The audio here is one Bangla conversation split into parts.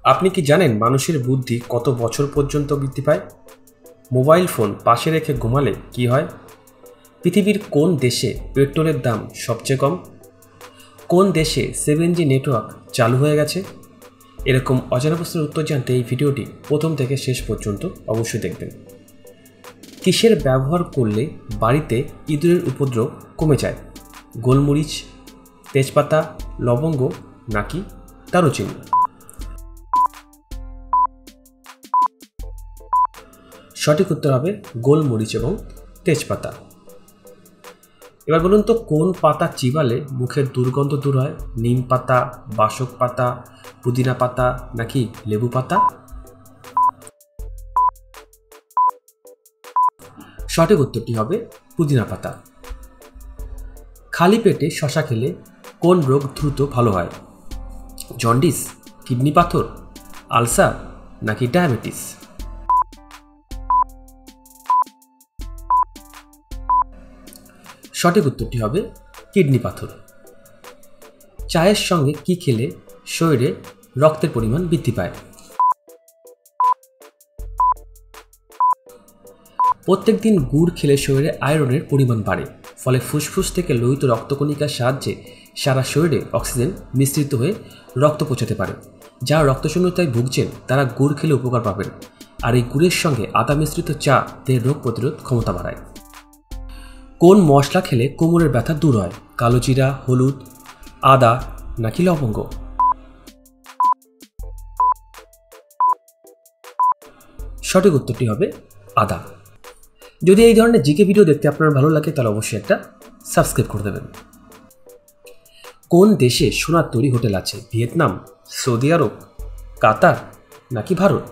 আপনি কি জানেন মানুষের বুদ্ধি কত বছর পর্যন্ত বৃদ্ধি পায়? মোবাইল ফোন পাশে রেখে ঘুমালে কি হয়? পৃথিবীর কোন দেশে পেট্রোলের দাম সবচেয়ে কম? কোন দেশে 7G নেটওয়ার্ক চালু হয়ে গেছে? এরকম অজানা প্রশ্নের উত্তর জানতে এই ভিডিওটি প্রথম থেকে শেষ পর্যন্ত অবশ্যই দেখবেন। কিসের ব্যবহার করলে বাড়িতে ইঁদুরের উপদ্রব কমে যায়? গোলমরিচ, তেজপাতা, লবঙ্গ নাকি দারুচিনি? সঠিক উত্তর হবে গোলমরিচ এবং তেজপাতা। এবার বলুন তো, কোন পাতা চিবালে মুখের দুর্গন্ধ দূর হয়? নিম পাতা, বাসক পাতা, পুদিনা পাতা নাকি লেবু পাতা? সঠিক উত্তরটি হবে পুদিনা পাতা। খালি পেটে শশা খেলে কোন রোগ দ্রুত ভালো হয়? জন্ডিস, কিডনি পাথর, আলসার নাকি ডায়াবেটিস? সঠিক উত্তরটি হবে কিডনি পাথর। চায়ের সঙ্গে কি খেলে শরীরে রক্তের পরিমাণ বৃদ্ধি পায়? প্রত্যেক দিন গুড় খেলে শরীরে আয়রনের পরিমাণ বাড়ে, ফলে ফুসফুস থেকে লোহিত রক্তকণিকার সাহায্যে সারা শরীরে অক্সিজেন মিশ্রিত হয়ে রক্ত পৌঁছাতে পারে। যারা রক্তশূন্যতায় ভুগছেন তারা গুড় খেলে উপকার পাবেন, আর এই গুড়ের সঙ্গে আদা মিশ্রিত চা দেহের রোগ প্রতিরোধ ক্ষমতা বাড়ায়। কোন মশলা খেলে কোমরের ব্যথা দূর হয়? কালো জিরা, হলুদ, আদা নাকি লবঙ্গ? সঠিক উত্তরটি হবে আদা। যদি এই ধরনের জিকে ভিডিও দেখতে আপনার ভালো লাগে তাহলে অবশ্যই একটা সাবস্ক্রাইব করে দেবেন। কোন দেশে সোনার তৈরি হোটেল আছে? ভিয়েতনাম, সৌদি আরব, কাতার নাকি ভারত?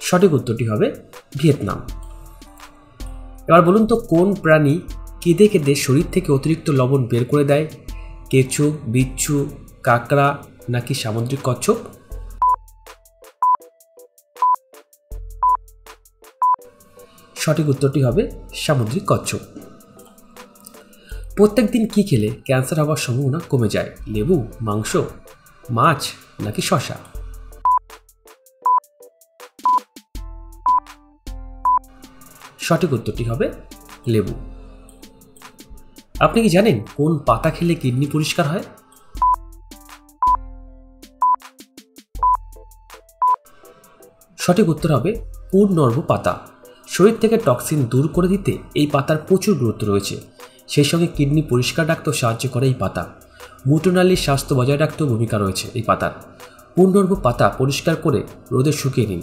সঠিক উত্তরটি হবে ভিয়েতনাম। এবার বলুন তো, কোন প্রাণী কেঁদে কেঁদে শরীর থেকে অতিরিক্ত লবণ বের করে দেয়? কেঁচো, বিচ্ছু, কাঁকড়া নাকি সামুদ্রিক কচ্ছপ? সঠিক উত্তরটি হবে সামুদ্রিক কচ্ছপ। প্রত্যেক দিন কি খেলে ক্যান্সার হওয়ার সম্ভাবনা কমে যায়? লেবু, মাংস, মাছ নাকি শসা? সঠিক উত্তরটি হবে লেবু। আপনি কি জানেন কোন পাতা খেলে কিডনি পরিষ্কার হয়? সঠিক উত্তর হবে পূর্ণর্ভ পাতা। শরীর থেকে টক্সিন দূর করে দিতে এই পাতার প্রচুর গুরুত্ব রয়েছে। সেই সঙ্গে কিডনি পরিষ্কার রাখতেও সাহায্য করে এই পাতা। মূত্রনালীর স্বাস্থ্য বজায় রাখতেও ভূমিকা রয়েছে এই পাতার। পূর্ণর্ভ পাতা পরিষ্কার করে রোদে শুকিয়ে নিন,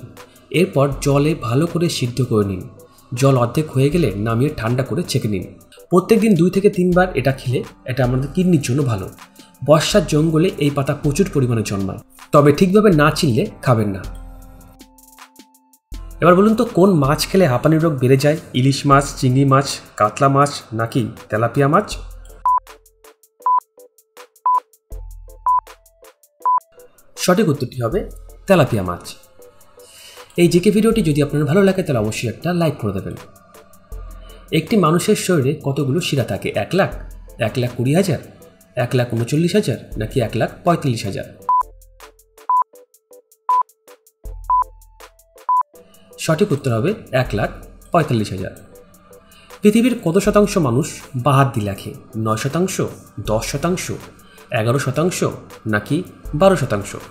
এরপর জলে ভালো করে সিদ্ধ করে নিন। জল অর্ধেক হয়ে গেলে নামিয়ে ঠান্ডা করে ছেঁকে নিন। প্রত্যেক দিন 2 থেকে 3 বার এটা খেলে এটা আমাদের কিডনির জন্য ভালো। বর্ষার জঙ্গলে এই পাতা প্রচুর পরিমাণে জন্মায়, তবে ঠিকভাবে না চিনলে খাবেন না। এবার বলুন তো, কোন মাছ খেলে হাঁপানি রোগ বেড়ে যায়? ইলিশ মাছ, চিংড়ি মাছ, কাতলা মাছ নাকি তেলাপিয়া মাছ? সঠিক উত্তরটি হবে তেলাপিয়া মাছ। এই জিকে ভিডিওটি যদি আপনার ভালো লাগে তাহলে অবশ্যই একটা লাইক করে দেবেন। একটি মানুষের শরীরে কতগুলো শিরা থাকে? 1 লাখ, 1,20,000, 1,39,000 নাকি 1,45,000? সঠিক উত্তর হবে 1,45,000। পৃথিবীর কত শতাংশ মানুষ বাঁ হাত দিয়ে লেখে? 9%, 10%, 11% নাকি 12%?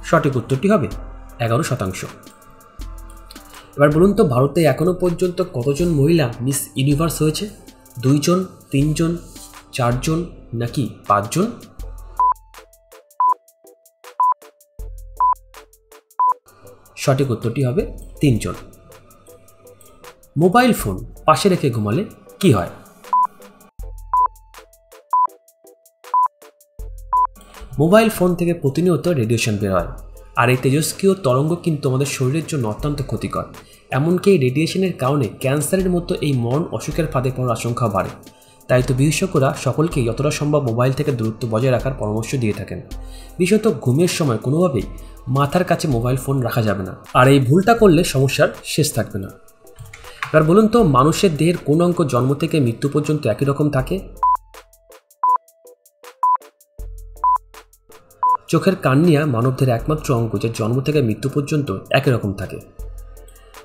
সঠিক উত্তরটি হবে 11%। এবার বলুন তো, ভারতে এখনো পর্যন্ত কতজন মহিলা মিস ইউনিভার্স হয়েছে? 2 জন, 3 জন, 4 জন নাকি 5 জন? সঠিক উত্তরটি হবে 3 জন। মোবাইল ফোন পাশে রেখে ঘুমালে কি হয়? মোবাইল ফোন থেকে প্রতিনিয়ত রেডিয়েশন বের হয়, আর এই তেজস্ক্রিয় তরঙ্গ কিন্তু আমাদের শরীরের জন্য অত্যন্ত ক্ষতিকর। এমনকি এই রেডিয়েশনের কারণে ক্যান্সারের মতো এই মরণ অসুখের ফাঁদে পড়ার আশঙ্কা বাড়ে। তাই তো বিশেষজ্ঞরা সকলকেই যতটা সম্ভব মোবাইল থেকে দূরত্ব বজায় রাখার পরামর্শ দিয়ে থাকেন। বিশেষত ঘুমের সময় কোনোভাবেই মাথার কাছে মোবাইল ফোন রাখা যাবে না, আর এই ভুলটা করলে সমস্যার শেষ থাকবে না। এবার বলুন তো মানুষের দেহের কোন অঙ্গ জন্ম থেকে মৃত্যু পর্যন্ত একই রকম থাকে? চোখের কর্নিয়া মানবদেহের একমাত্র অঙ্গ যা জন্ম থেকে মৃত্যু পর্যন্ত একই রকম থাকে।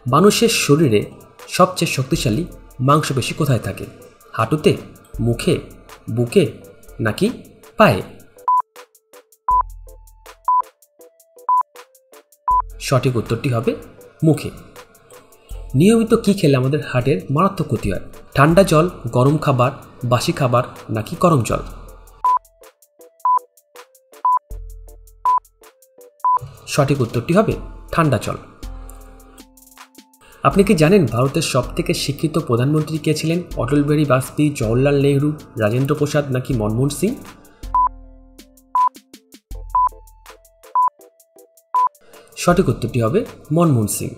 মানুষের শরীরে সবচেয়ে শক্তিশালী মাংসপেশি কোথায় থাকে? হাঁটুতে, মুখে, বুকে নাকি পায়ে? সঠিক উত্তরটি হবে মুখে। নিয়মিত কি খেলে আমাদের হার্টের মারাত্মক ক্ষতি হয়? ঠান্ডা জল, গরম খাবার, বাসি খাবার নাকি গরম জল? সঠিক উত্তরটি হবে ঠান্ডা জল। আপনি কি জানেন ভারতের সবথেকে শিক্ষিত প্রধানমন্ত্রী কে ছিলেন? অটল বিহারী বাজপেয়ী, জওহরলাল নেহরু, রাজেন্দ্র প্রসাদ নাকি মনমোহন সিং? সঠিক উত্তরটি হবে মনমোহন সিং।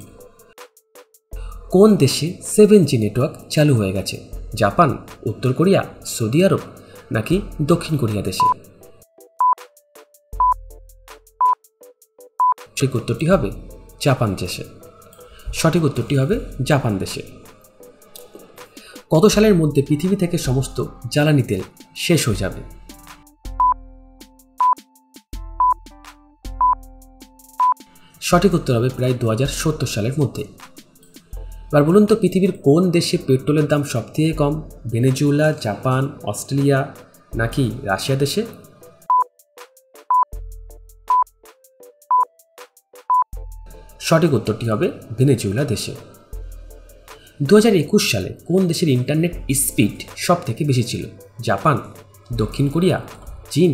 কোন দেশে 7G নেটওয়ার্ক চালু হয়ে গেছে? জাপান, উত্তর কোরিয়া, সৌদি আরব নাকি দক্ষিণ কোরিয়া দেশে? সঠিক উত্তরটি হবে জাপান দেশে। সঠিক উত্তরটি হবে জাপান দেশে। কত সালের মধ্যে পৃথিবী থেকে সমস্ত জ্বালানি তেল শেষ হয়ে যাবে? সঠিক উত্তর হবে প্রায় 2070 সালের মধ্যে। এবার বলুন তো পৃথিবীর কোন দেশে পেট্রোলের দাম সবথেকে কম? ভেনেজুয়েলা, জাপান, অস্ট্রেলিয়া নাকি রাশিয়া দেশে? সঠিক উত্তরটি হবে ভেনেজুয়েলা দেশে। 2021 সালে কোন দেশের ইন্টারনেট স্পিড সব থেকে বেশি ছিল? জাপান, দক্ষিণ কোরিয়া, চীন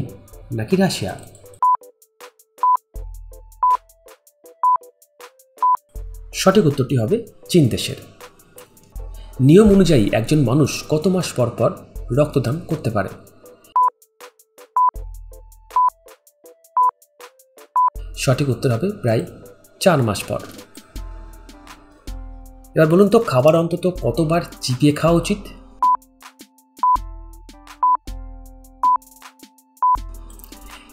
নাকি রাশিয়া? সঠিক উত্তরটি হবে চীন দেশের। নিয়ম অনুযায়ী একজন মানুষ কত মাস পর পর রক্তদান করতে পারে? সঠিক উত্তর হবে প্রায় 4 মাস পর। এবার বলুন তো খাবার অন্তত কতবার চিবিয়ে খাওয়া উচিত?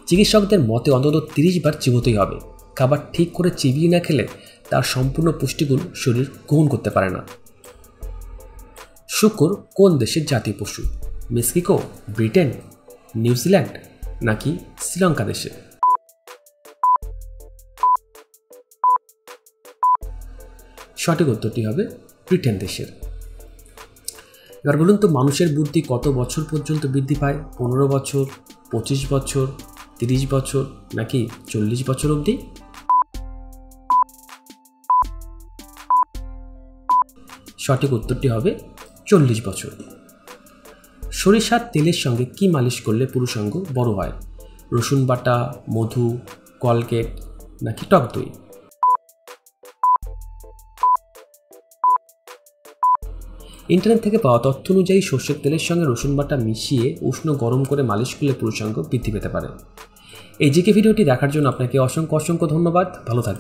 চিকিৎসকদের মতে অন্তত 30 বার চিবোতেই হবে। খাবার ঠিক করে চিবিয়ে না খেলে তার সম্পূর্ণ পুষ্টিগুণ শরীর গ্রহণ করতে পারে না। শূকর কোন দেশের জাতীয় পশু? মেক্সিকো, ব্রিটেন, নিউজিল্যান্ড নাকি শ্রীলঙ্কা দেশে? সঠিক উত্তরটি হবে ব্রিটেন দেশের। এবার বলুন তো মানুষের বুদ্ধি কত বছর পর্যন্ত বৃদ্ধি পায়? 15 বছর, 25 বছর, 30 বছর নাকি 40 বছর অবধি? সঠিক উত্তরটি হবে 40 বছর। সরিষার তেলের সঙ্গে কি মালিশ করলে পুরুষাঙ্গ বড় হয়? রসুন বাটা, মধু, কলগেট নাকি টক দই? ইন্টারনেট থেকে পাওয়া তথ্য অনুযায়ী সর্ষের তেলের সঙ্গে রসুন বাটা মিশিয়ে উষ্ণ গরম করে মালিশ করলে পুরুষাঙ্গ বৃদ্ধি পেতে পারে। এই জিকে ভিডিওটি দেখার জন্য আপনাকে অসংখ্য ধন্যবাদ। ভালো থাকবেন।